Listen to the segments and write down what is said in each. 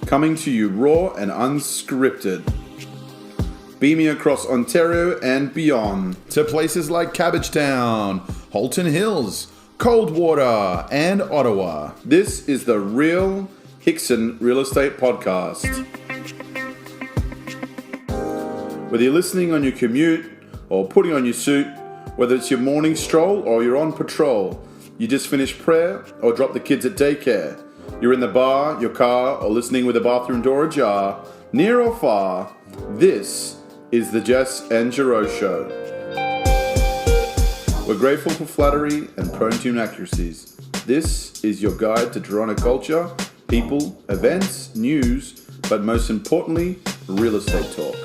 Coming to you raw and unscripted. Beaming across Ontario and beyond to places like Cabbagetown, Halton Hills, Coldwater, and Ottawa. This is the Real Hickson Real Estate Podcast. Whether you're listening on your commute or putting on your suit, whether it's your morning stroll or you're on patrol, you just finished prayer or dropped the kids at daycare, you're in the bar, your car, or listening with the bathroom door ajar, near or far, this is the Jess and Giroux Show. We're grateful for flattery and prone to inaccuracies. This is your guide to Toronto culture, people, events, news, but most importantly, real estate talk.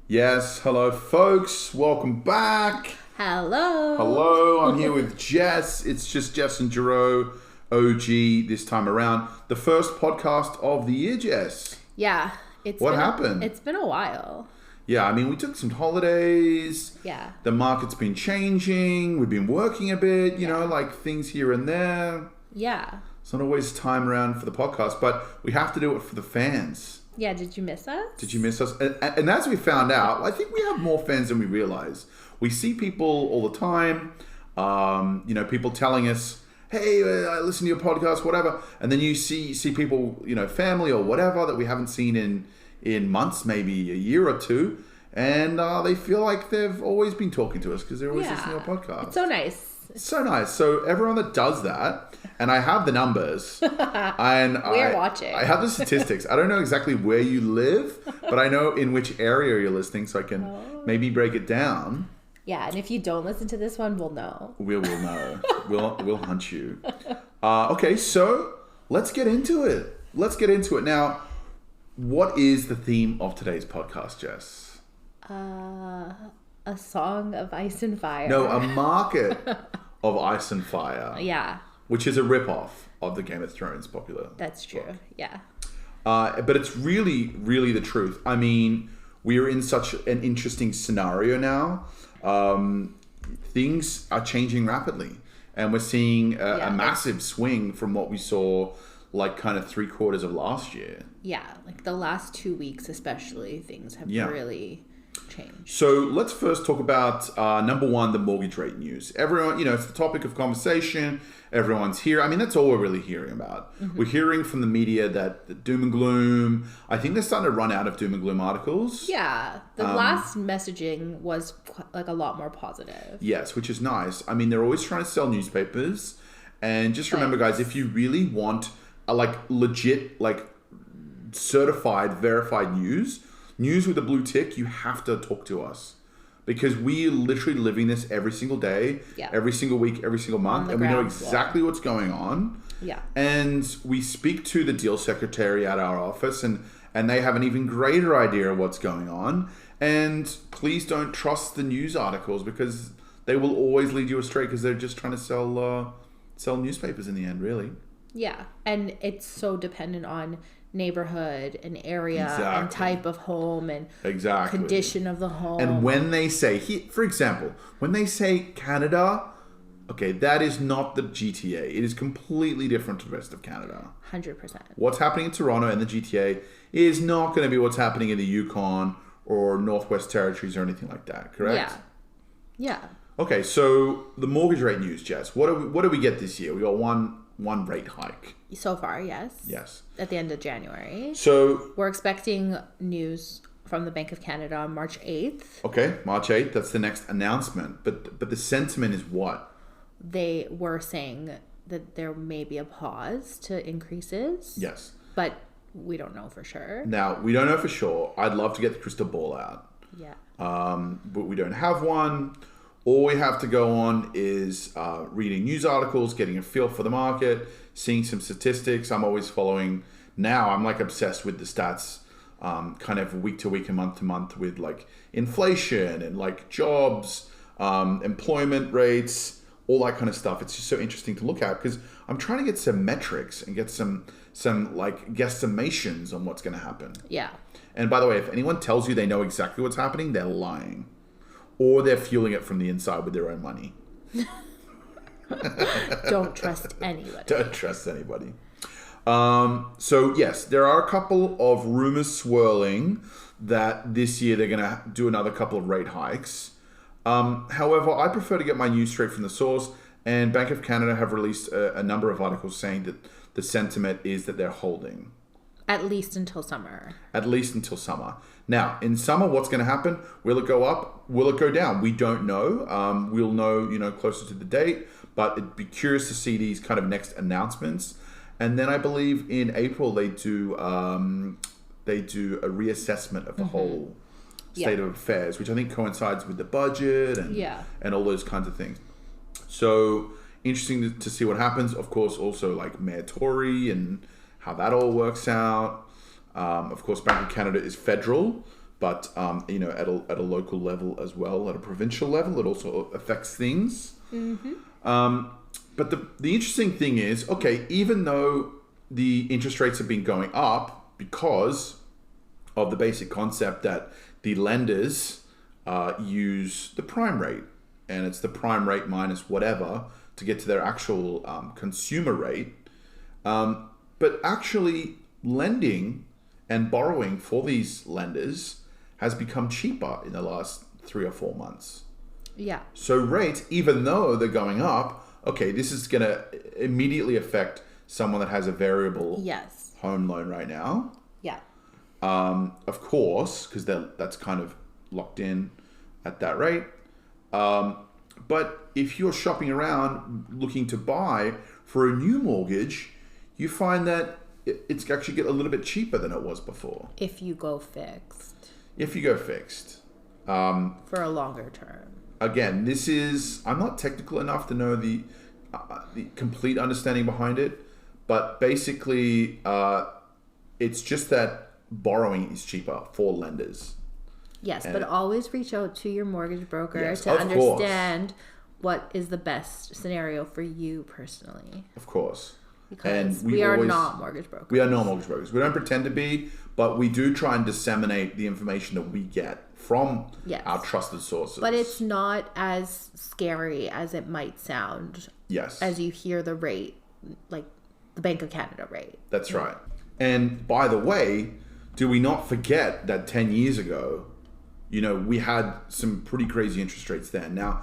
Yes, hello folks, welcome back. Hello, I'm here with Jess. It's just Jess and Giroux, OG this time around. The first podcast of the year, Jess. Yeah. What happened? It's been a while. Yeah, I mean, we took some holidays. Yeah. The market's been changing. We've been working a bit, you know, like things here and there. Yeah. It's not always time around for the podcast, but we have to do it for the fans. Yeah, did you miss us? And as we found out, I think we have more fans than we realize. We see people all the time, people telling us, hey, I listen to your podcast, whatever. And then you see people, family or whatever that we haven't seen in months, maybe a year or two. And they feel like they've always been talking to us because they're always listening to our podcast. It's so nice. It's so nice. So everyone that does that, and I have the numbers. And We're watching. I have the statistics. I don't know exactly where you live, but I know in which area you're listening, so I can maybe break it down. Yeah, and if you don't listen to this one, we'll know. We'll know. We'll hunt you. Okay, so let's get into it. Now, what is the theme of today's podcast, Jess? A song of ice and fire. No, a market of ice and fire. Yeah. Which is a rip-off of the Game of Thrones popular. That's true, book. Yeah. But it's really, really the truth. I mean, we're in such an interesting scenario now. Things are changing rapidly. And we're seeing a massive swing from what we saw like kind of 3/4 of last year. Yeah, like the last 2 weeks especially, things have really changed. So let's first talk about number one, the mortgage rate news. Everyone, it's the topic of conversation. Everyone's here. I mean, that's all we're really hearing about. Mm-hmm. We're hearing from the media that the doom and gloom. I think they're starting to run out of doom and gloom articles. Yeah, the last messaging was like a lot more positive. Yes, which is nice. I mean, they're always trying to sell newspapers. And just remember, guys, if you really want a legit, certified, verified news with a blue tick, you have to talk to us. Because we're literally living this every single day, every single week, every single month, and we know exactly what's going on. Yeah. And we speak to the deal secretary at our office, and they have an even greater idea of what's going on. And please don't trust the news articles because they will always lead you astray because they're just trying to sell newspapers in the end, really. Yeah, and it's so dependent on neighborhood and area and type of home and condition of the home. And when they say, for example, when they say Canada, okay, that is not the GTA. It is completely different to the rest of Canada. 100%. What's happening in Toronto and the GTA is not going to be what's happening in the Yukon or Northwest Territories or anything like that, correct? Yeah. Okay, so the mortgage rate news, Jess. What do we get this year? We got one rate hike. So far, yes. Yes. At the end of January. So we're expecting news from the Bank of Canada on March 8th. Okay, March 8th. That's the next announcement. But the sentiment is what? They were saying that there may be a pause to increases. Yes. But we don't know for sure. Now, we don't know for sure. I'd love to get the crystal ball out. Yeah. But we don't have one. All we have to go on is reading news articles, getting a feel for the market, seeing some statistics. I'm always following now. I'm obsessed with the stats, kind of week to week and month to month with inflation and jobs, employment rates, all that kind of stuff. It's just so interesting to look at because I'm trying to get some metrics and get some guesstimations on what's going to happen. Yeah. And by the way, if anyone tells you they know exactly what's happening, they're lying. Or they're fueling it from the inside with their own money. Don't trust anybody. Don't trust anybody. So yes, there are a couple of rumors swirling that this year they're going to do another couple of rate hikes. However, I prefer to get my news straight from the source, and Bank of Canada have released a number of articles saying that the sentiment is that they're holding. At least until summer. At least until summer. Now, in summer, what's going to happen? Will it go up? Will it go down? We don't know. We'll know, closer to the date, but it'd be curious to see these kind of next announcements. And then I believe in April they do a reassessment of the whole state of affairs, which I think coincides with the budget and all those kinds of things. So interesting to see what happens. Of course, also like Mayor Tory and how that all works out. Of course, Bank of Canada is federal, but at a local level as well, at a provincial level, it also affects things. But the interesting thing is, okay, even though the interest rates have been going up because of the basic concept that the lenders use the prime rate, and it's the prime rate minus whatever to get to their actual consumer rate. But actually lending and borrowing for these lenders has become cheaper in the last 3 or 4 months. Yeah. So rates, even though they're going up, okay, this is going to immediately affect someone that has a variable home loan right now. Yeah. Of course, because that's kind of locked in at that rate. But if you're shopping around looking to buy for a new mortgage, you find that it's actually get a little bit cheaper than it was before. If you go fixed. For a longer term. Again, I'm not technical enough to know the complete understanding behind it, but basically it's just that borrowing is cheaper for lenders. Yes, but always reach out to your mortgage broker to understand what is the best scenario for you personally. Of course. Because we are not mortgage brokers. We are not mortgage brokers. We don't pretend to be, but we do try and disseminate the information that we get from our trusted sources. But it's not as scary as it might sound. Yes. As you hear the rate, like the Bank of Canada rate. That's right. And by the way, do we not forget that 10 years ago, we had some pretty crazy interest rates then. Now,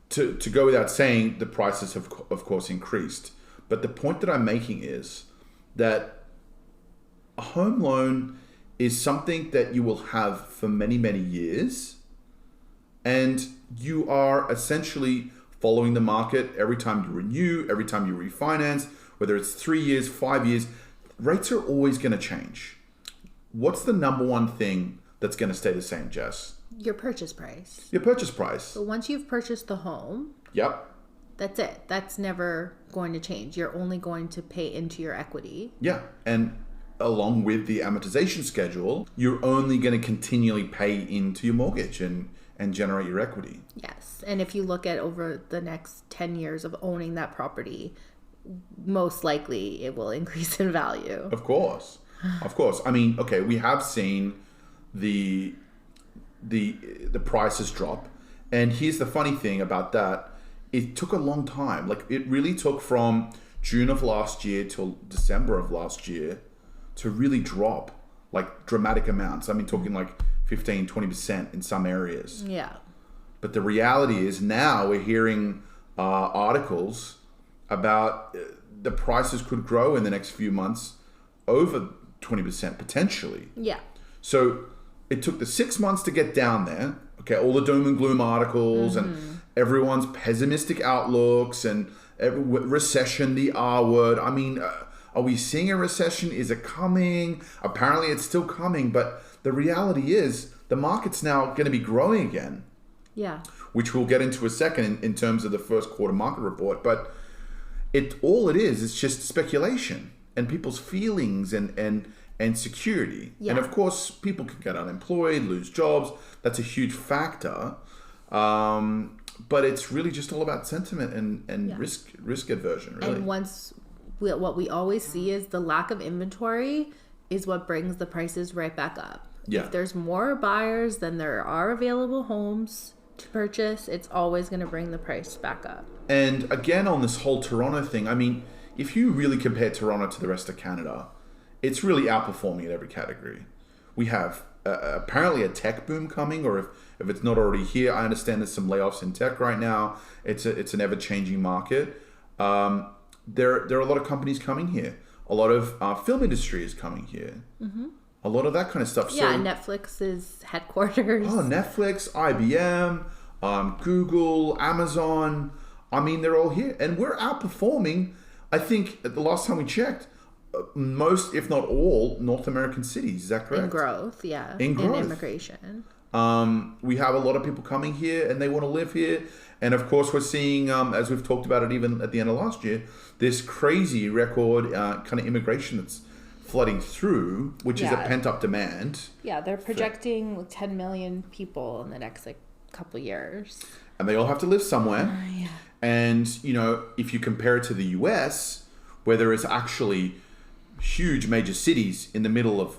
to go without saying, the prices have, of course, increased. But the point that I'm making is that a home loan is something that you will have for many, many years. And you are essentially following the market every time you renew, every time you refinance, whether it's 3 years, 5 years, rates are always going to change. What's the number one thing that's going to stay the same, Jess? Your purchase price. Your purchase price. So once you've purchased the home. Yep. That's it. That's never going to change. You're only going to pay into your equity. Yeah. And along with the amortization schedule, you're only going to continually pay into your mortgage and generate your equity. Yes. And if you look at over the next 10 years of owning that property, most likely it will increase in value. Of course. Of course. I mean, okay, we have seen the prices drop. And here's the funny thing about that. It took a long time. Like, it really took from June of last year till December of last year to really drop, like, dramatic amounts. I mean, talking like 15, 20% in some areas. Yeah. But the reality is now we're hearing articles about the prices could grow in the next few months over 20% potentially. Yeah. So it took the 6 months to get down there. Okay, all the doom and gloom articles and everyone's pessimistic outlooks and recession, the R word. I mean, are we seeing a recession? Is it coming? Apparently it's still coming, but the reality is the market's now going to be growing again. Yeah. Which we'll get into a second in terms of the first quarter market report. But all it is just speculation and people's feelings and security. Yeah. And of course, people can get unemployed, lose jobs. That's a huge factor. But it's really just all about sentiment and risk aversion, really. And what we always see is the lack of inventory is what brings the prices right back up. Yeah. If there's more buyers than there are available homes, to purchase, it's always going to bring the price back up. And again, on this whole Toronto thing, I mean, if you really compare Toronto to the rest of Canada, it's really outperforming in every category. We have apparently a tech boom coming, or if it's not already here, I understand there's some layoffs in tech right now. It's an ever-changing market. There are a lot of companies coming here. A lot of film industry is coming here. Mm-hmm. A lot of that kind of stuff. Yeah, so, Netflix's headquarters. Oh, Netflix, IBM, Google, Amazon. I mean, they're all here. And we're outperforming, I think, at the last time we checked, most, if not all, North American cities. Is that correct? In growth, yeah. In growth. In immigration. We have a lot of people coming here and they want to live here. And of course, we're seeing, as we've talked about it even at the end of last year, this crazy record kind of immigration that's flooding through, which is a pent-up demand. Yeah, they're projecting 10 million people in the next couple years. And they all have to live somewhere. Yeah. And, if you compare it to the US, where there is actually huge major cities in the middle of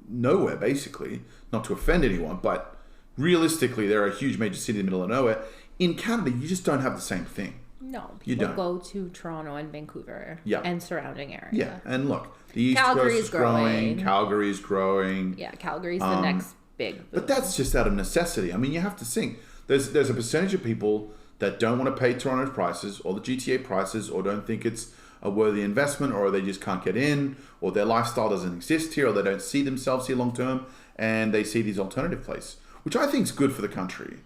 nowhere, basically, not to offend anyone, but realistically, there are a huge major city in the middle of nowhere. In Canada, you just don't have the same thing. No, people go to Toronto and Vancouver and surrounding area. Yeah, and look, the East Coast is growing. Calgary is growing. Yeah, Calgary's the next big boom. But that's just out of necessity. I mean, you have to think. There's a percentage of people that don't want to pay Toronto's prices or the GTA prices, or don't think it's a worthy investment, or they just can't get in, or their lifestyle doesn't exist here, or they don't see themselves here long term, and they see these alternative places, which I think is good for the country.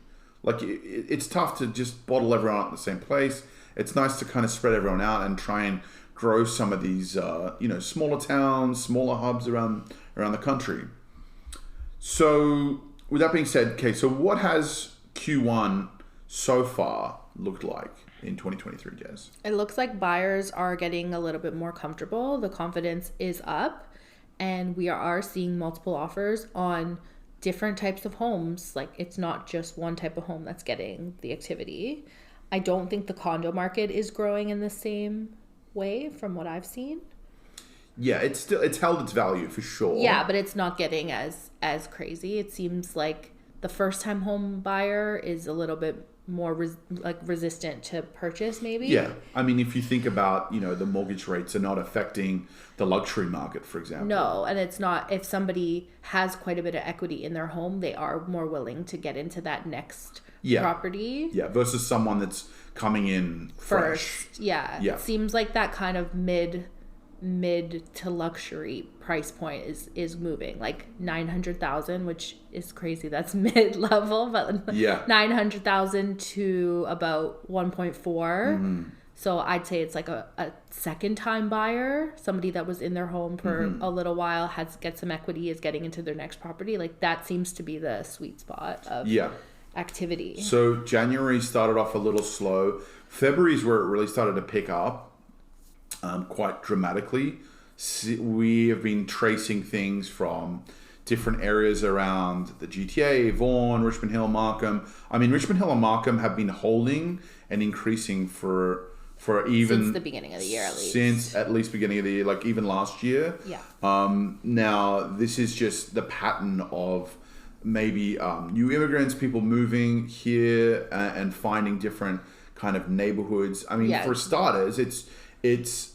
Like, it's tough to just bottle everyone up in the same place. It's nice to kind of spread everyone out and try and grow some of these, smaller towns, smaller hubs around the country. So, with that being said, okay, so what has Q1 so far looked like in 2023, Jez? It looks like buyers are getting a little bit more comfortable. The confidence is up, and we are seeing multiple offers on different types of homes. Like, it's not just one type of home that's getting the activity. I don't think the condo market is growing in the same way from what I've seen. Yeah, it's held its value for sure. Yeah, but it's not getting as crazy. It seems like the first time home buyer is a little bit more resistant to purchase, maybe. Yeah, I mean, if you think about, the mortgage rates are not affecting the luxury market, for example. No, and it's not. If somebody has quite a bit of equity in their home, they are more willing to get into that next property. Yeah, versus someone that's coming in fresh. First, yeah. It seems like that kind of mid to luxury price point is moving, like 900,000, which is crazy. That's mid level, but 900,000 to about 1.4. Mm-hmm. So I'd say it's like a second time buyer, somebody that was in their home for a little while, get some equity, is getting into their next property. Like, that seems to be the sweet spot of activity. So January started off a little slow. February is where it really started to pick up. Quite dramatically. We have been tracing things from different areas around the GTA, Vaughan, Richmond Hill, Markham. I mean, Richmond Hill and Markham have been holding and increasing for even since the beginning of the year, at least. Since at least beginning of the year, like even last year. Yeah. Now this is just the pattern of maybe new immigrants, people moving here and finding different kind of neighborhoods. I mean, for starters, it's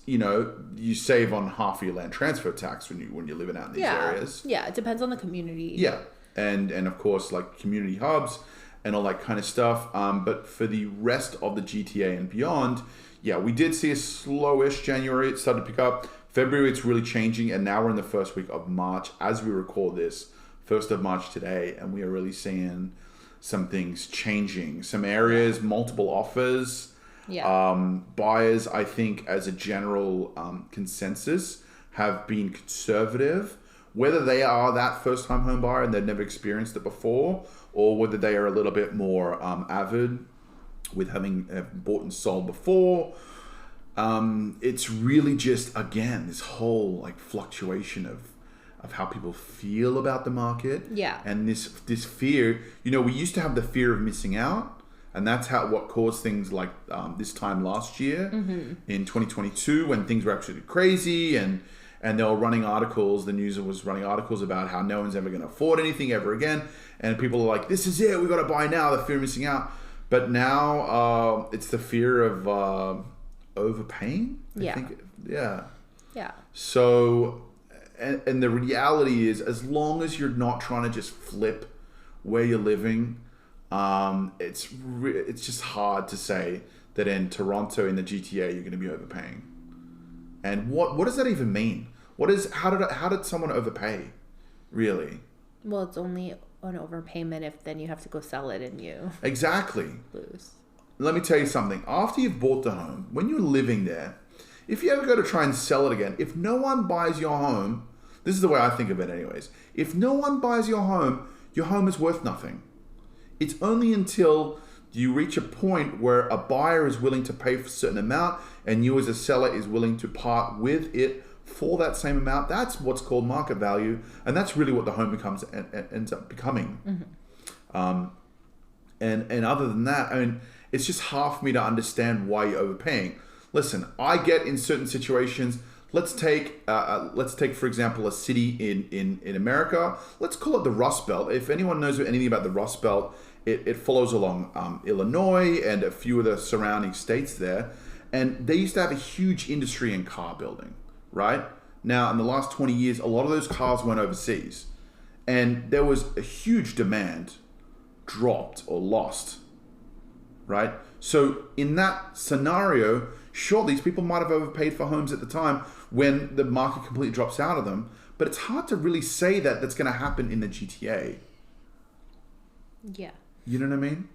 you save on half of your land transfer tax when you're living out in these areas. Yeah, it depends on the community. Yeah, and of course, like community hubs and all that kind of stuff. But for the rest of the GTA and beyond, we did see a slowish January. It started to pick up. February, it's really changing, and now we're in the first week of March as we record this, 1st of March today, and we are really seeing some things changing. Some areas, multiple offers. Yeah. Buyers, I think, as a general consensus, have been conservative. Whether they are that first-time home buyer and they've never experienced it before, or whether they are a little bit more avid with having bought and sold before, it's really just, again, this whole like fluctuation of how people feel about the market. Yeah. And this fear. We used to have the fear of missing out. And that's what caused things like this time last year in 2022, when things were absolutely crazy and and they were running articles. The news was running articles about how no one's ever going to afford anything ever again. And people are like, this is it. We've got to buy now. The fear of missing out. But now it's the fear of overpaying. I think. Yeah. Yeah. So, and the reality is, as long as you're not trying to just flip where you're living, it's just hard to say that in Toronto, in the GTA, you're going to be overpaying. And what does that even mean? How did someone overpay? Really? Well, it's only an overpayment if then you have to go sell it and you exactly lose. Let me tell you something. After you've bought the home, when you're living there, if you ever go to try and sell it again, if no one buys your home, this is the way I think of it anyways. If no one buys your home is worth nothing. It's only until you reach a point where a buyer is willing to pay for a certain amount and you as a seller is willing to part with it for that same amount. That's what's called market value. And that's really what the home ends up becoming. Mm-hmm. And other than that, I mean, it's just hard for me to understand why you're overpaying. Listen, I get in certain situations. Let's take, for example, a city in America. Let's call it the Rust Belt. If anyone knows anything about the Rust Belt, it follows along Illinois and a few of the surrounding states there. And they used to have a huge industry in car building, right? Now, in the last 20 years, a lot of those cars went overseas. And there was a huge demand dropped or lost, right? So in that scenario, sure, these people might have overpaid for homes at the time when the market completely drops out of them, but it's hard to really say that that's going to happen in the GTA. Yeah. You know what I mean?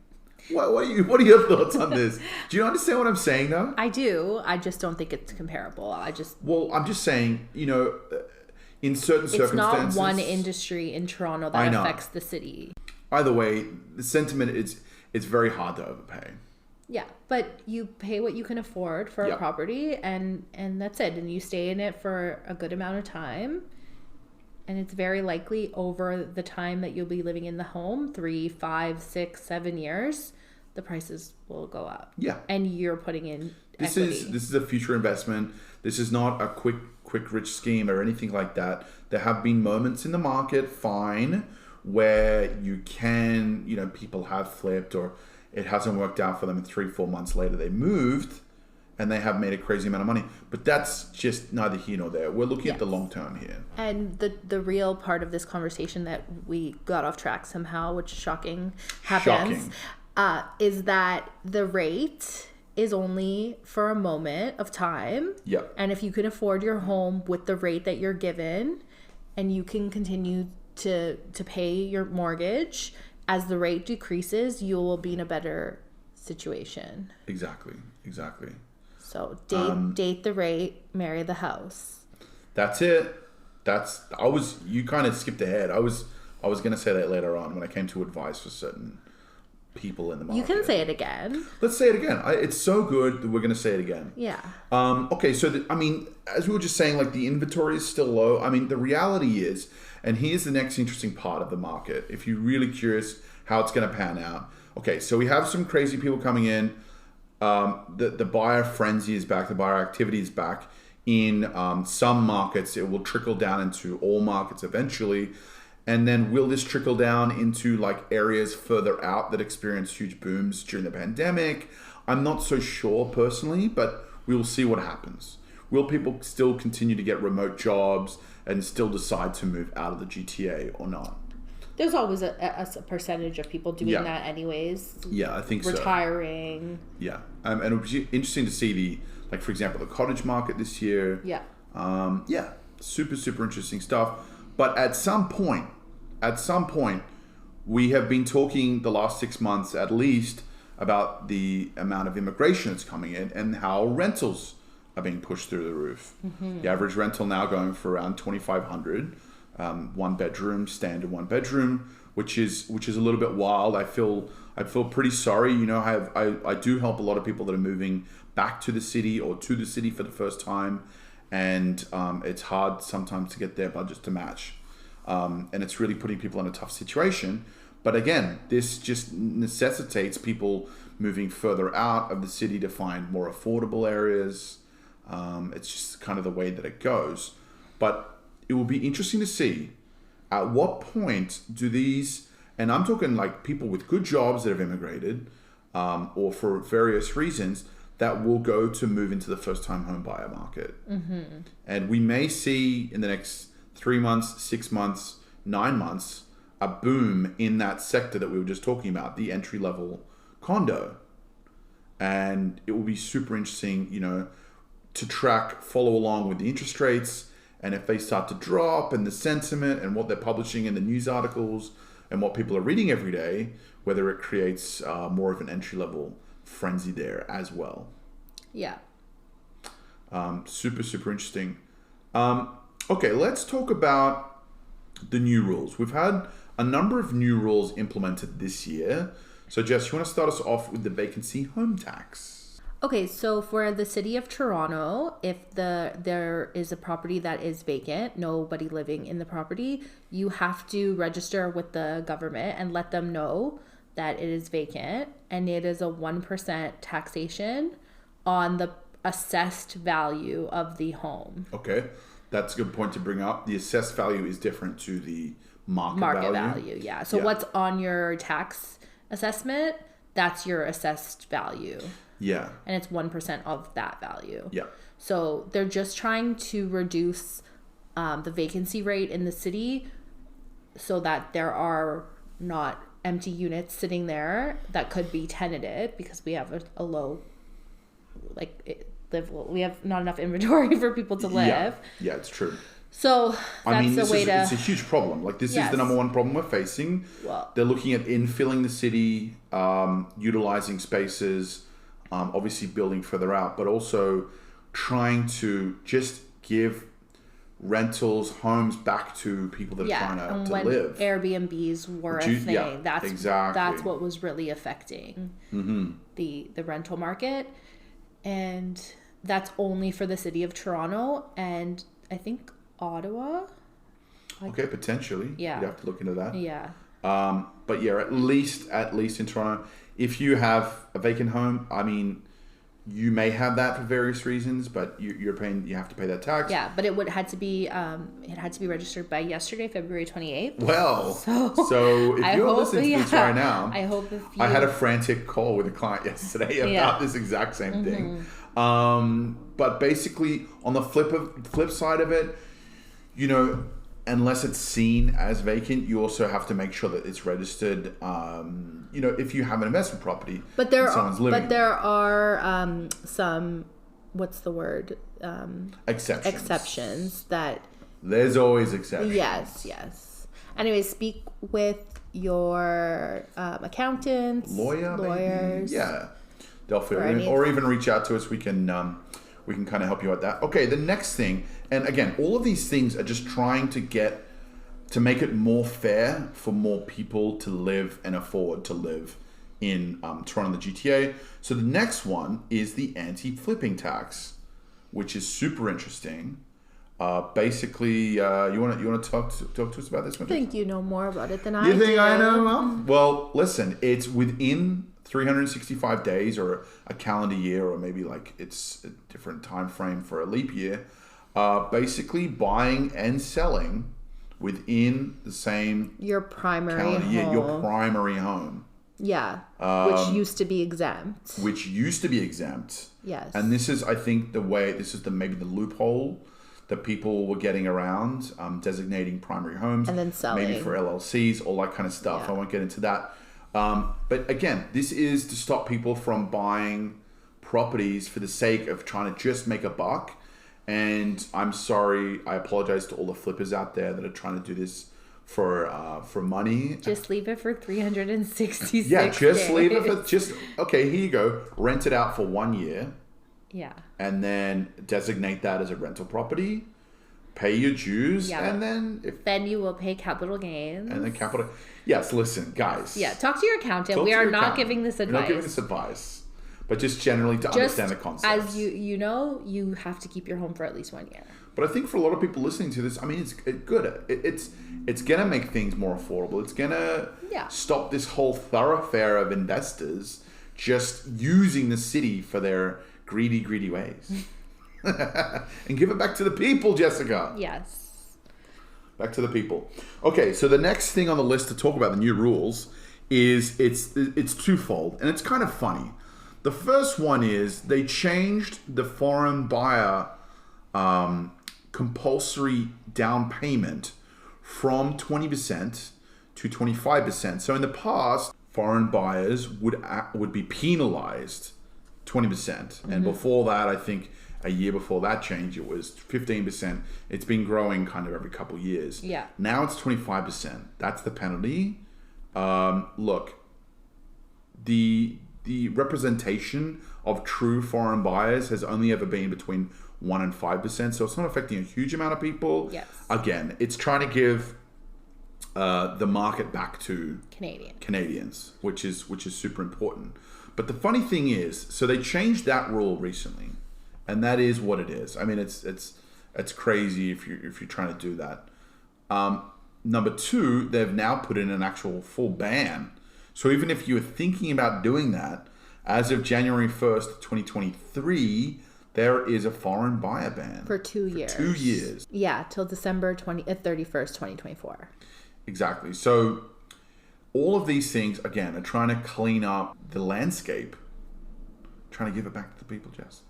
What are your thoughts on this? Do you understand what I'm saying, though? I do. I just don't think it's comparable. Well, I'm just saying, in certain circumstances... It's not one industry in Toronto that affects the city. Either way, the sentiment it's very hard to overpay. Yeah, but you pay what you can afford for a property, and that's it. And you stay in it for a good amount of time. And it's very likely over the time that you'll be living in the home, 3, 5, 6, 7 years, the prices will go up. Yeah. And you're putting in equity. This is a future investment. This is not a quick rich scheme or anything like that. There have been moments in the market, fine, where you can, people have flipped or it hasn't worked out for them, and 3-4 months later they moved and they have made a crazy amount of money. But that's just neither here nor there. We're looking at the long term here. And the real part of this conversation that we got off track somehow, which happens, is that the rate is only for a moment of time. Yep. And if you can afford your home with the rate that you're given and you can continue to pay your mortgage, as the rate decreases, you will be in a better situation. Exactly. So date the rate, marry the house. That's it. You kind of skipped ahead. I was going to say that later on when I came to advice for certain people in the market. You can say it again. Let's say it again. It's so good that we're going to say it again. Yeah. Okay, so as we were just saying, like the inventory is still low. I mean, the reality is, and here's the next interesting part of the market, if you're really curious how it's going to pan out. Okay, so we have some crazy people coming in. The buyer frenzy is back. The buyer activity is back. In some markets, it will trickle down into all markets eventually. And then will this trickle down into like areas further out that experienced huge booms during the pandemic? I'm not so sure personally, but we will see what happens. Will people still continue to get remote jobs and still decide to move out of the GTA or not? There's always a percentage of people doing that anyways. Yeah, I think Retiring. Yeah. And it would be interesting to see for example, the cottage market this year. Yeah. Super, super interesting stuff. But at some point, we have been talking the last 6 months at least about the amount of immigration that's coming in and how rentals are being pushed through the roof. Mm-hmm. The average rental now going for around $2,500, standard one bedroom, which is a little bit wild. I feel pretty sorry. I do help a lot of people that are moving back to the city or to the city for the first time, and it's hard sometimes to get their budgets to match. And it's really putting people in a tough situation. But again, this just necessitates people moving further out of the city to find more affordable areas. It's just kind of the way that it goes. But it will be interesting to see at what point do these, and I'm talking like people with good jobs that have immigrated, or for various reasons, that will go to move into the first-time home buyer market. And we may see in the next 3 months, 6 months, 9 months, a boom in that sector that we were just talking about, the entry-level condo. And it will be super interesting, you know, to track, follow along with the interest rates, and if they start to drop, and the sentiment, and what they're publishing in the news articles, and what people are reading every day, whether it creates more of an entry-level frenzy there as well. Yeah. Super, super interesting. Okay, let's talk about the new rules. We've had a number of new rules implemented this year. So Jess, you want to start us off with the vacancy home tax? Okay, so for the city of Toronto, if there is a property that is vacant, nobody living in the property, you have to register with the government and let them know that it is vacant, and it is a 1% taxation on the assessed value of the home. Okay, that's a good point to bring up. The assessed value is different to the market value. Yeah. So what's on your tax assessment, that's your assessed value. Yeah. And it's 1% of that value. Yeah. So they're just trying to reduce the vacancy rate in the city so that there are not empty units sitting there that could be tenanted, because we have a low, we have not enough inventory for people to live. Yeah, it's true. So that's the way it's a huge problem. Like, this is the number one problem we're facing. Well, they're looking at infilling the city, utilizing spaces, obviously building further out, but also trying to just give rentals, homes back to people that are trying to live. Airbnbs were a thing. That's what was really affecting the rental market. And that's only for the city of Toronto and I think Ottawa. Okay, potentially. Yeah. You'd have to look into that. Yeah. But yeah, at least in Toronto, if you have a vacant home, I mean, you may have that for various reasons, but you have to pay that tax. Yeah, but it had to be registered by yesterday, February 28th. Well, so if you're listening to this right now, I had a frantic call with a client yesterday about this exact same thing. But basically, on the flip side of it, you know, unless it's seen as vacant, you also have to make sure that it's registered. You know, if you have an investment property, but there are some, what's the word? Exceptions that. There's always exceptions. Yes. Anyway, speak with your accountants, lawyers. Maybe. Yeah, they'll fill in, or even reach out to us. We can kind of help you at that. Okay, the next thing, and again, all of these things are just trying to make it more fair for more people to live and afford to live in Toronto and the GTA. So the next one is the anti-flipping tax, which is super interesting. Basically, you want to talk to us about this one? I think you know more about it than I do. You think I know? Well, listen, it's within 365 days or a calendar year, or maybe like it's a different time frame for a leap year. Basically, buying and selling within the same your primary calendar home. year, your primary home. Yeah, which used to be exempt. Yes. And this is, I think, maybe the loophole that people were getting around, designating primary homes. And then selling. Maybe for LLCs, all that kind of stuff. Yeah. I won't get into that. But again, this is to stop people from buying properties for the sake of trying to just make a buck. And I'm sorry, I apologize to all the flippers out there that are trying to do this for money. Just leave it for 366 days. Leave it for okay, here you go. Rent it out for 1 year. Yeah. And then designate that as a rental property. Pay your dues, and then you will pay capital gains. And then capital. Yes, listen, guys. Yeah, talk to your accountant. We are not giving this advice. We're not giving this advice, but just generally to understand the concept. As you know, you have to keep your home for at least 1 year. But I think for a lot of people listening to this, I mean, it's good. It's gonna make things more affordable. It's gonna stop this whole thoroughfare of investors just using the city for their greedy ways. And give it back to the people, Jessica. Yes. Back to the people. Okay, so the next thing on the list to talk about, the new rules, is it's twofold, and it's kind of funny. The first one is they changed the foreign buyer compulsory down payment from 20% to 25%. So in the past, foreign buyers would be penalized 20%. And before that, I think a year before that change, it was 15%. It's been growing kind of every couple of years. Yeah. Now it's 25%. That's the penalty. Look, the representation of true foreign buyers has only ever been between 1% and 5%. So it's not affecting a huge amount of people. Yes. Again, it's trying to give the market back to Canadians, which is super important. But the funny thing is, so they changed that rule recently, and that is what it is. I mean, it's crazy if you're trying to do that. Number two, they've now put in an actual full ban. So even if you were thinking about doing that, as of January 1st, 2023, there is a foreign buyer ban. For 2 years. 2 years. Yeah, till December 31st, 2024. Exactly. So all of these things, again, are trying to clean up the landscape, trying to give it back to the people, Jess.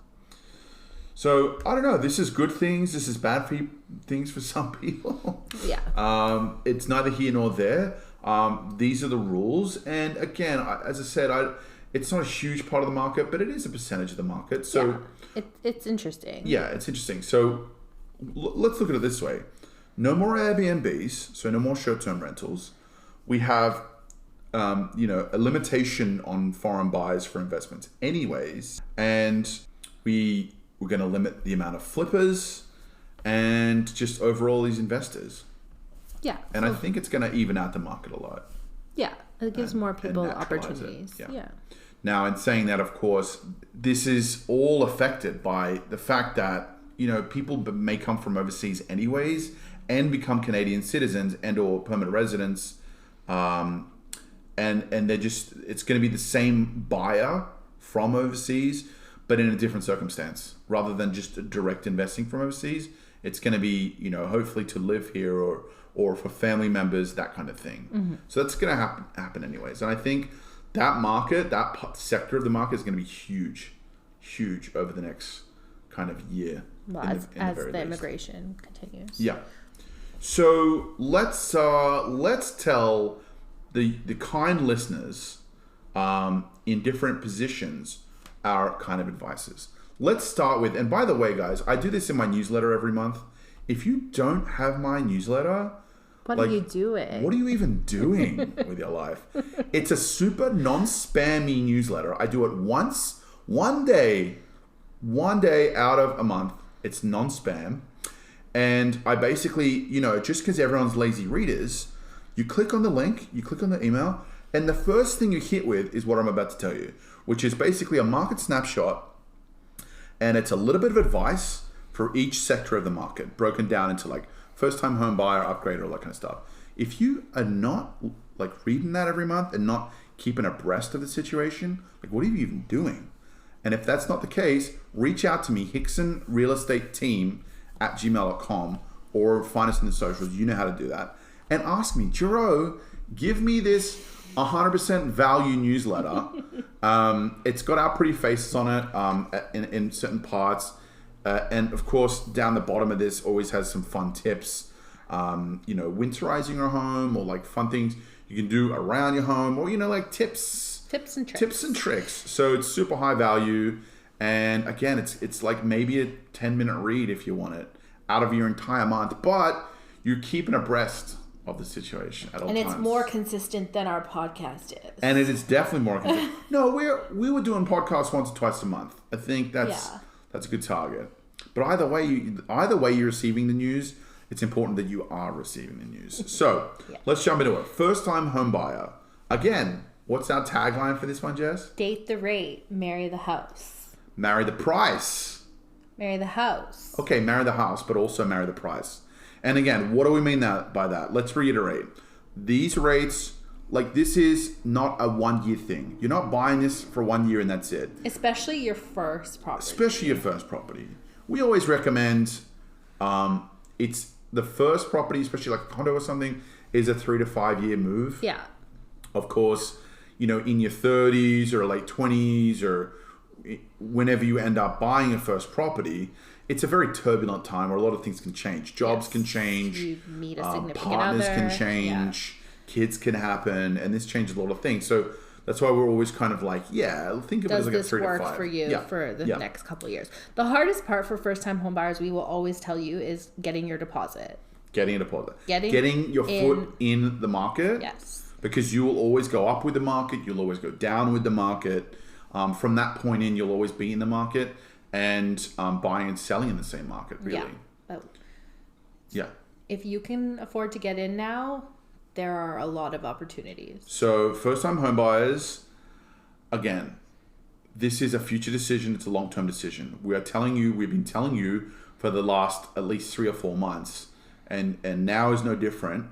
So, I don't know. This is good things. This is bad things for some people. Yeah. It's neither here nor there. These are the rules. And again, as I said, it's not a huge part of the market, but it is a percentage of the market. So it's interesting. Yeah, it's interesting. So let's look at it this way. No more Airbnbs, so no more short-term rentals. We have, a limitation on foreign buyers for investments anyways. And we're going to limit the amount of flippers and just overall these investors. Yeah. And I think it's going to even out the market a lot. Yeah. It gives more people opportunities. Yeah. Now, in saying that, of course, this is all affected by the fact that, people may come from overseas anyways and become Canadian citizens and or permanent residents. And they're it's going to be the same buyer from overseas, but in a different circumstance. Rather than just direct investing from overseas, it's going to be, hopefully to live here or for family members, that kind of thing. Mm-hmm. So that's going to happen anyways. And I think that market, that sector of the market is going to be huge over the next kind of year. Well, as the immigration continues. Yeah. So let's tell the kind listeners in different positions our kind of advices. Let's start with, and by the way, guys, I do this in my newsletter every month. If you don't have my newsletter, what are you doing? What are you even doing with your life? It's a super non-spammy newsletter. I do it once, one day out of a month. It's non-spam. And I basically, just because everyone's lazy readers, you click on the link, you click on the email, and the first thing you hit with is what I'm about to tell you, which is basically a market snapshot. And it's a little bit of advice for each sector of the market, broken down into like first-time home buyer, upgrader, all that kind of stuff. If you are not reading that every month and not keeping abreast of the situation, what are you even doing? And if that's not the case, reach out to me, hicksonrealestateteam@gmail.com, or find us in the socials. You know how to do that. And ask me, Jero, give me this 100% value newsletter. It's got our pretty faces on it in certain parts. And of course, down the bottom of this always has some fun tips. Winterizing your home, or fun things you can do around your home, or tips and tricks. So it's super high value, and again, it's like maybe a 10-minute read if you want it out of your entire month, but you're keeping abreast of the situation at all times. And it's more consistent than our podcast is. And it is definitely more consistent. No, we were doing podcasts once or twice a month. I think that's a good target. But either way you're receiving the news, it's important that you are receiving the news. So let's jump into it. First time home buyer. Again, what's our tagline for this one, Jess? Date the rate, marry the house. Marry the price. Marry the house. Okay, marry the house, but also marry the price. And again, what do we mean by that? Let's reiterate. These rates, this is not a 1 year thing. You're not buying this for 1 year and that's it. Especially your first property. we always recommend it's the first property, especially like a condo or something, is a 3 to 5 year move. Yeah. Of course, in your 30s or late 20s or whenever you end up buying a first property, it's a very turbulent time where a lot of things can change. Jobs can change. You meet a significant partners other. can change. Yeah. Kids can happen. And this changes a lot of things. So that's why we're always kind of like, think of it as like a 3 to 5. Does this work for you for the next couple of years? The hardest part for first-time home buyers, we will always tell you, is getting your deposit. Getting a deposit. Getting your foot in the market. Yes. Because you will always go up with the market. You'll always go down with the market. From that point in, you'll always be in the market and buying and selling in the same market, really. Yeah. If you can afford to get in now, there are a lot of opportunities. So first-time home buyers, again, this is a future decision. It's a long-term decision. We've been telling you for the last at least 3 or 4 months, and now is no different.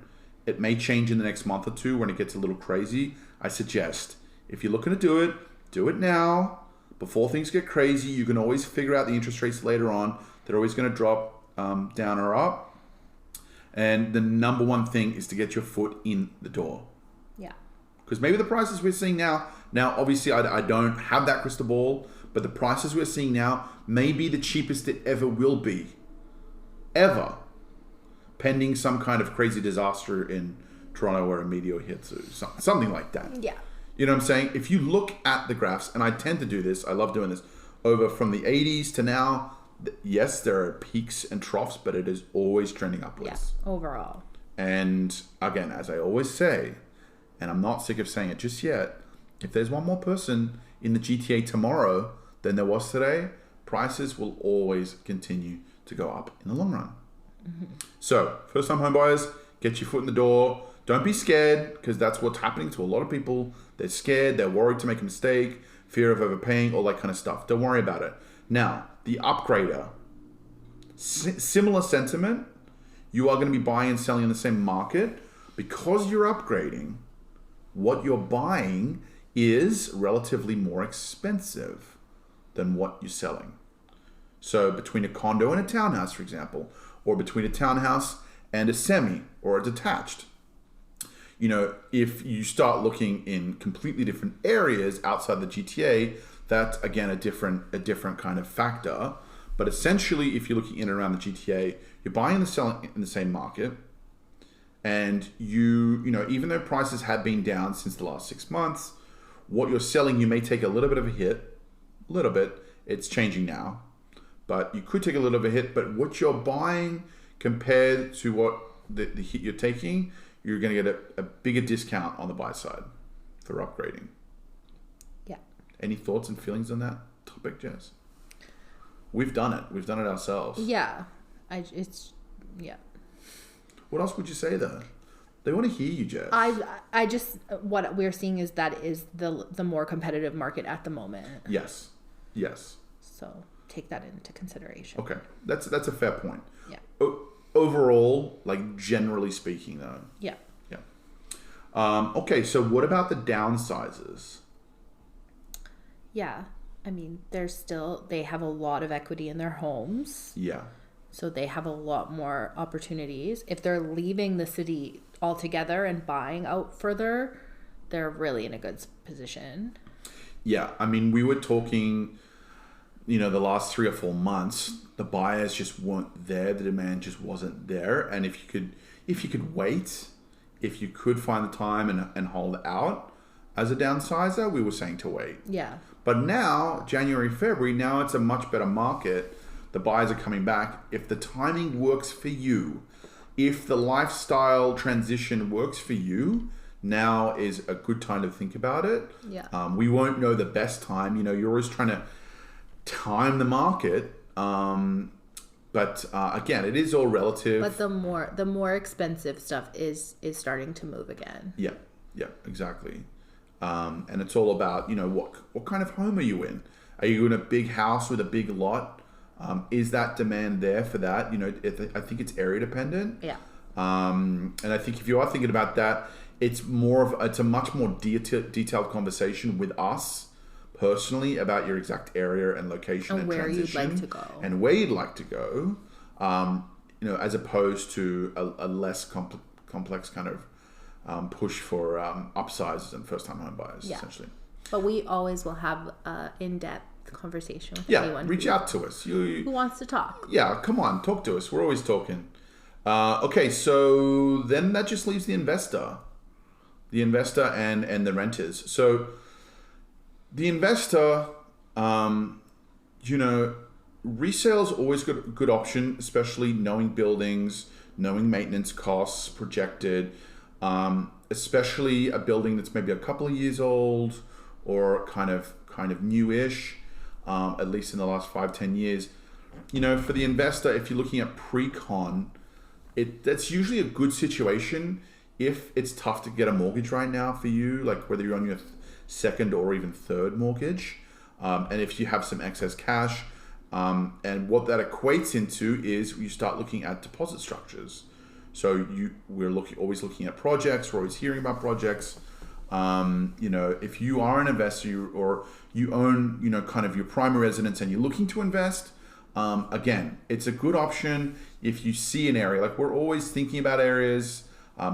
It may change in the next month or two when it gets a little crazy. I suggest if you're looking to do it now before things get crazy. You can always figure out the interest rates later on. They're always going to drop down or up. And the number one thing is to get your foot in the door. Yeah. Because maybe the prices we're seeing now obviously I don't have that crystal ball, but the prices we're seeing now may be the cheapest it ever will be. Ever. Pending some kind of crazy disaster in Toronto where a meteor hits or something like that. Yeah. You know what I'm saying? If you look at the graphs, and I tend to do this, I love doing this, over from the 80s to now, yes, there are peaks and troughs, but it is always trending upwards. Yeah, overall. And again, as I always say, and I'm not sick of saying it just yet, if there's one more person in the GTA tomorrow than there was today, prices will always continue to go up in the long run. Mm-hmm. So, first-time home buyers, get your foot in the door. Don't be scared, because that's what's happening to a lot of people. They're scared, they're worried to make a mistake, fear of overpaying, all that kind of stuff. Don't worry about it. Now, the upgrader, similar sentiment. You are going to be buying and selling in the same market. Because you're upgrading, what you're buying is relatively more expensive than what you're selling. So between a condo and a townhouse, for example, or between a townhouse and a semi or a detached, if you start looking in completely different areas outside the GTA, that's again a different kind of factor. But essentially, if you're looking in and around the GTA, you're buying and selling in the same market, and even though prices have been down since the last 6 months, what you're selling, you may take a little bit of a hit. A little bit. It's changing now, but you could take a little bit of a hit. But what you're buying compared to what the hit you're taking, you're going to get a bigger discount on the buy side for upgrading. Yeah. Any thoughts and feelings on that topic, Jess? We've done it. We've done it ourselves. Yeah. What else would you say though? They want to hear you, Jess. I just, what we're seeing is that is the more competitive market at the moment. Yes. So take that into consideration. Okay. That's a fair point. Yeah. Overall, like generally speaking though. Yeah. Okay, so what about the downsizes? Yeah. I mean, they have a lot of equity in their homes. Yeah. So they have a lot more opportunities. If they're leaving the city altogether and buying out further, they're really in a good position. Yeah. I mean, we were talking, the last 3 or 4 months, the buyers just weren't there. The demand just wasn't there. And if you could wait, if you could find the time and hold out as a downsizer, we were saying to wait. Yeah. But now, January, February, now it's a much better market. The buyers are coming back. If the timing works for you, if the lifestyle transition works for you, now is a good time to think about it. Yeah. We won't know the best time. You're always trying to time the market. But again, it is all relative. But the more expensive stuff is starting to move again. Yeah, exactly. And it's all about, what kind of home are you in? Are you in a big house with a big lot? Is that demand there for that? I think it's area dependent. Yeah. And I think if you are thinking about that, it's a much more detailed conversation with us personally about your exact area and location and where transition you'd like to go. and where you'd like to go, as opposed to a less complex kind of push for upsizes and first-time home buyers, essentially. But we always will have in-depth conversation with anyone. Reach out to us. Who wants to talk. Yeah, come on, talk to us. We're always talking. Okay, so then that just leaves the investor and the renters. So the investor, resale is always a good option, especially knowing buildings, knowing maintenance costs projected, especially a building that's maybe a couple of years old or kind of newish, at least in the last 5-10 years. For the investor, if you're looking at pre-con, that's usually a good situation if it's tough to get a mortgage right now for you, like whether you're on your second or even third mortgage, and if you have some excess cash, and what that equates into is you start looking at deposit structures. So we're always looking at projects. We're always hearing about projects. If you are an investor or you own, kind of your primary residence and you're looking to invest, again, it's a good option if you see an area. Like we're always thinking about areas,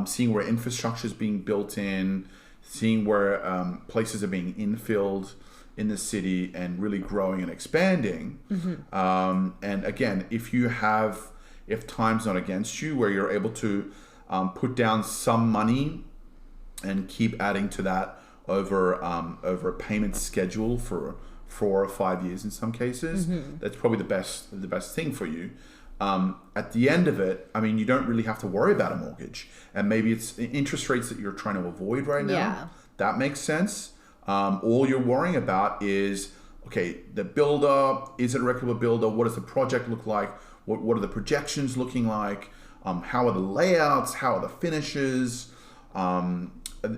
seeing where infrastructure is being built in, seeing where places are being infilled in the city and really growing and expanding. And again, if time's not against you, where you're able to put down some money and keep adding to that over a payment schedule for 4 or 5 years in some cases, that's probably the best thing for you. At the end of it, you don't really have to worry about a mortgage, and maybe it's interest rates that you're trying to avoid right now. Yeah. That makes sense. All you're worrying about is, okay, the builder, is it a reputable builder? What does the project look like? What are the projections looking like? How are the layouts? How are the finishes?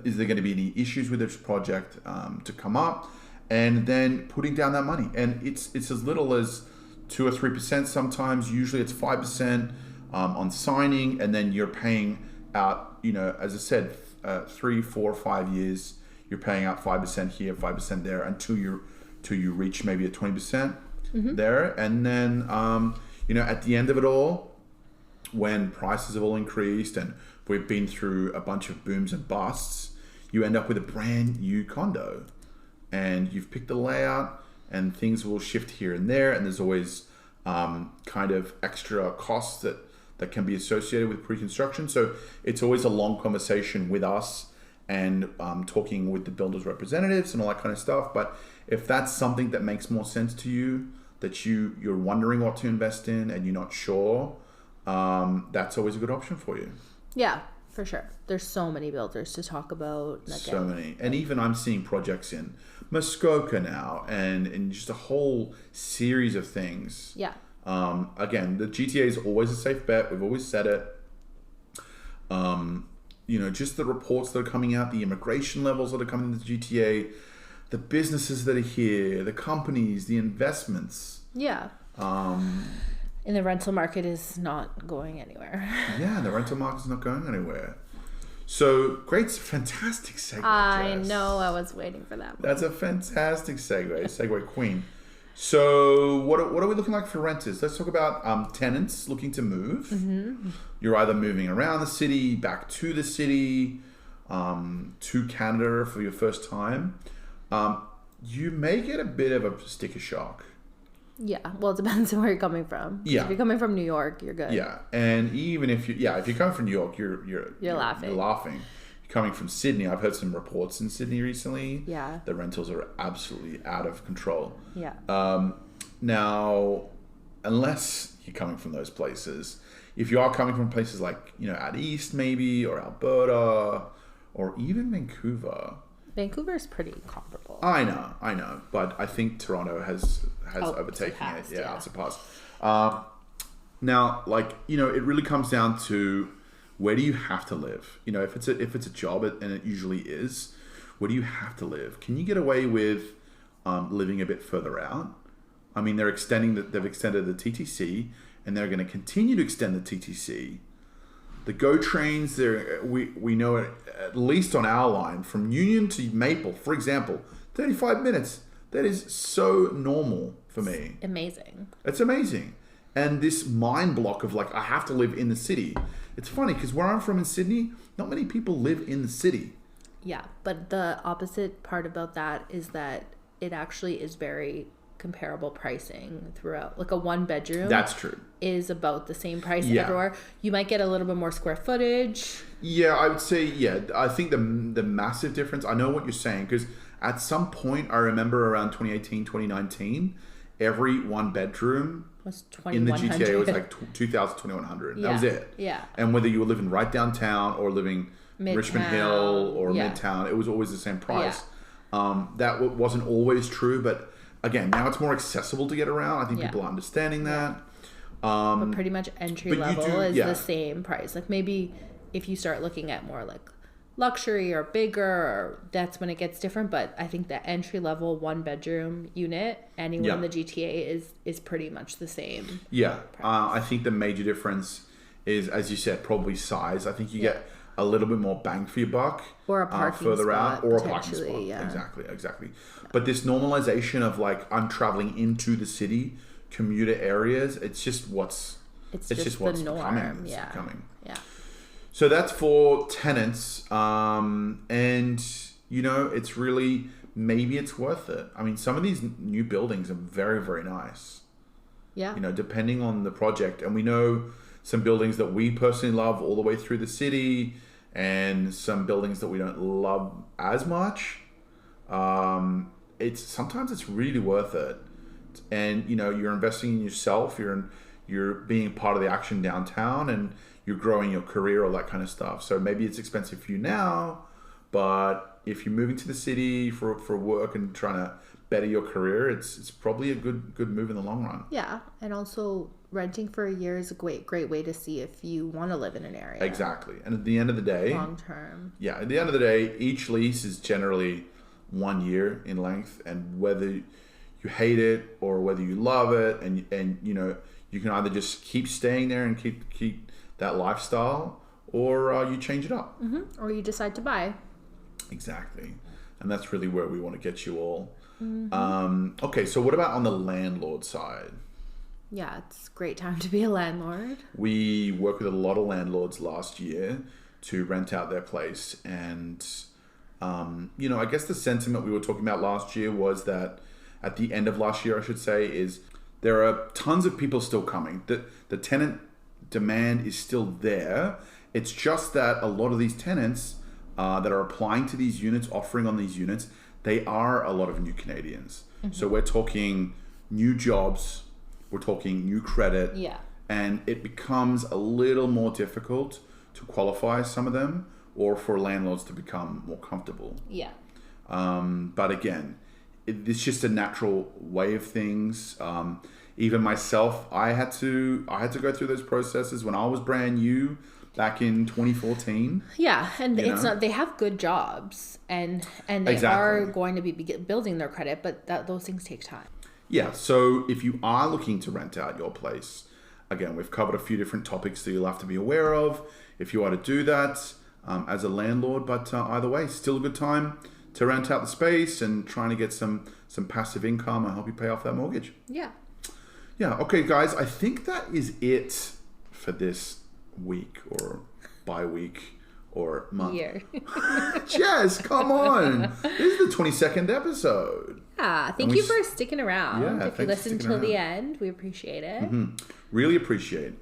Is there going to be any issues with this project to come up? And then putting down that money. And it's as little as 2 or 3% sometimes. Usually it's 5% on signing, and then you're paying out, as I said, 3, 4, 5 years, you're paying out 5% here, 5% there, until you reach maybe a 20% there. And then, at the end of it all, when prices have all increased and we've been through a bunch of booms and busts, you end up with a brand new condo. And you've picked the layout, and things will shift here and there, and there's always kind of extra costs that can be associated with pre-construction. So it's always a long conversation with us and talking with the builder's representatives and all that kind of stuff. But if that's something that makes more sense to you, that you're wondering what to invest in and you're not sure, that's always a good option for you. Yeah, for sure. There's so many builders to talk about. So many. And even I'm seeing projects in Muskoka now and just a whole series of things. Yeah. Again, the GTA is always a safe bet. We've always said it. Just the reports that are coming out, the immigration levels that are coming into the GTA, the businesses that are here, the companies, the investments. Yeah. And the rental market is not going anywhere. Yeah, the rental market's not going anywhere. So, great, fantastic segue, I Jess. know, I was waiting for that one. That's a fantastic segue, segue queen. So, what are we looking like for renters? Let's talk about tenants looking to move. You're either moving around the city, back to the city, to Canada for your first time. You may get a bit of a sticker shock. Yeah, well, it depends on where you're coming from. Yeah. If you're coming from New York, you're good. Yeah, and even if you're coming from New York, you're laughing. You're laughing. You're coming from Sydney. I've heard some reports in Sydney recently. Yeah. The rentals are absolutely out of control. Yeah. Now, unless you're coming from those places, if you are coming from places like out east maybe, or Alberta, or even Vancouver. Vancouver's pretty comparable. I know, but I think Toronto has overtaken it. Yeah, surpassed. Now, it really comes down to where do you have to live? If it's a job, and it usually is, where do you have to live? Can you get away with living a bit further out? They've extended the TTC, and they're going to continue to extend the TTC. The GO trains, we know it, at least on our line, from Union to Maple, for example, 35 minutes. that is so normal for me. Amazing. It's amazing. And this mind block of like, I have to live in the city. It's funny because where I'm from in Sydney, not many people live in the city. Yeah, but the opposite part about that is that it actually is very comparable pricing throughout. Like a 1-bedroom. That's true. Is about the same price everywhere. You might get a little bit more square footage. Yeah, I would say, I think the massive difference, I know what you're saying, because at some point, I remember around 2018, 2019, every 1-bedroom was in the GTA was like 2,000, 2,100. That was it. Yeah. And whether you were living right downtown or living Midtown, Richmond Hill or Midtown, it was always the same price. That wasn't always true, but again, now it's more accessible to get around. I think people are understanding that. But pretty much entry level is the same price. Like maybe if you start looking at more like luxury or bigger, that's when it gets different. But I think the entry level 1-bedroom unit anywhere in the GTA is pretty much the same. Yeah. I think the major difference is, as you said, probably size. I think you get a little bit more bang for your buck. Or a parking further spot, out. Or a parking spot. Yeah. Exactly. But this normalization of like, I'm traveling into the city, commuter areas, it's just what's the norm. It's becoming. Yeah. So that's for tenants. And, you know, it's really, maybe it's worth it. I mean, some of these new buildings are very, very nice. Yeah. You know, depending on the project. And we know some buildings that we personally love all the way through the city and some buildings that we don't love as much. Sometimes it's really worth it. And, you know, you're investing in yourself. You're being part of the action downtown and you're growing your career, all that kind of stuff. So maybe it's expensive for you now, but if you're moving to the city for work and trying to better your career, it's probably a good move in the long run. Yeah, and also renting for a year is a great way to see if you want to live in an area. Exactly. And at the end of the day, long term. Yeah, at the end of the day, each lease is generally 1 year in length, and whether you hate it or whether you love it, and you know, you can either just keep staying there and keep that lifestyle, or you change it up. Mm-hmm. Or you decide to buy. Exactly. And that's really where we want to get you all. Mm-hmm. Okay, so what about on the landlord side? Yeah, it's a great time to be a landlord. We worked with a lot of landlords last year to rent out their place. And, you know, I guess the sentiment we were talking about last year was that at the end of last year, I should say, is there are tons of people still coming. The tenant demand is still there. It's just that a lot of these tenants that are applying to these units, offering on these units, they are a lot of new Canadians. Mm-hmm. So we're talking new jobs, we're talking new credit, and it becomes a little more difficult to qualify some of them or for landlords to become more comfortable. Yeah. But again, it's just a natural way of things. Even myself, I had to go through those processes when I was brand new back in 2014. Yeah, and it's not, they have good jobs and they are going to be building their credit, but those things take time. Yeah, so if you are looking to rent out your place, again, we've covered a few different topics that you'll have to be aware of if you want to do that as a landlord, but either way, still a good time to rent out the space and trying to get some passive income and help you pay off that mortgage. Yeah. Yeah, okay, guys, I think that is it for this week or bi-week or month. Year. Jess, come on. This is the 22nd episode. Yeah, thank you for sticking around. Yeah, if you listened till the end, we appreciate it. Mm-hmm. Really appreciate it.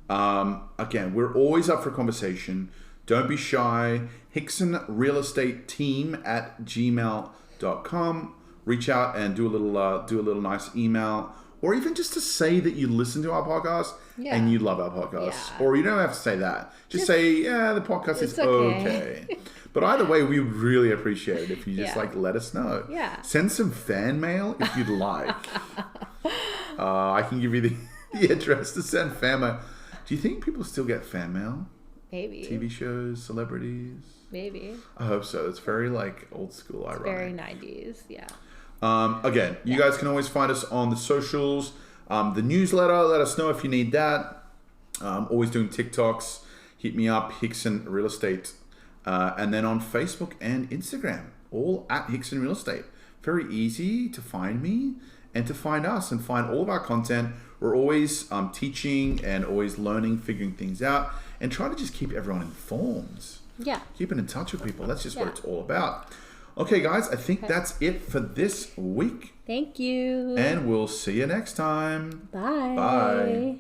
Again, we're always up for conversation. Don't be shy. hicksonrealestateteam@gmail.com. Reach out and do a little nice email. Or even just to say that you listen to our podcast and you love our podcast. Yeah. Or you don't have to say that. Just say, the podcast is okay. But either way, we really appreciate it if you just let us know. Yeah. Send some fan mail if you'd like. I can give you the address to send fan mail. Do you think people still get fan mail? Maybe. TV shows, celebrities? Maybe. I hope so. It's very old school, ironic. Very 90s, yeah. Again, you guys can always find us on the socials. The newsletter, let us know if you need that. Always doing TikToks. Hit me up, Hickson Real Estate. And then on Facebook and Instagram, all at Hickson Real Estate. very easy to find me and to find us and find all of our content. We're always teaching and always learning, figuring things out, and trying to just keep everyone informed. Yeah. Keeping in touch with people. That's just what it's all about. Okay, guys, I think that's it for this week. Thank you. And we'll see you next time. Bye. Bye.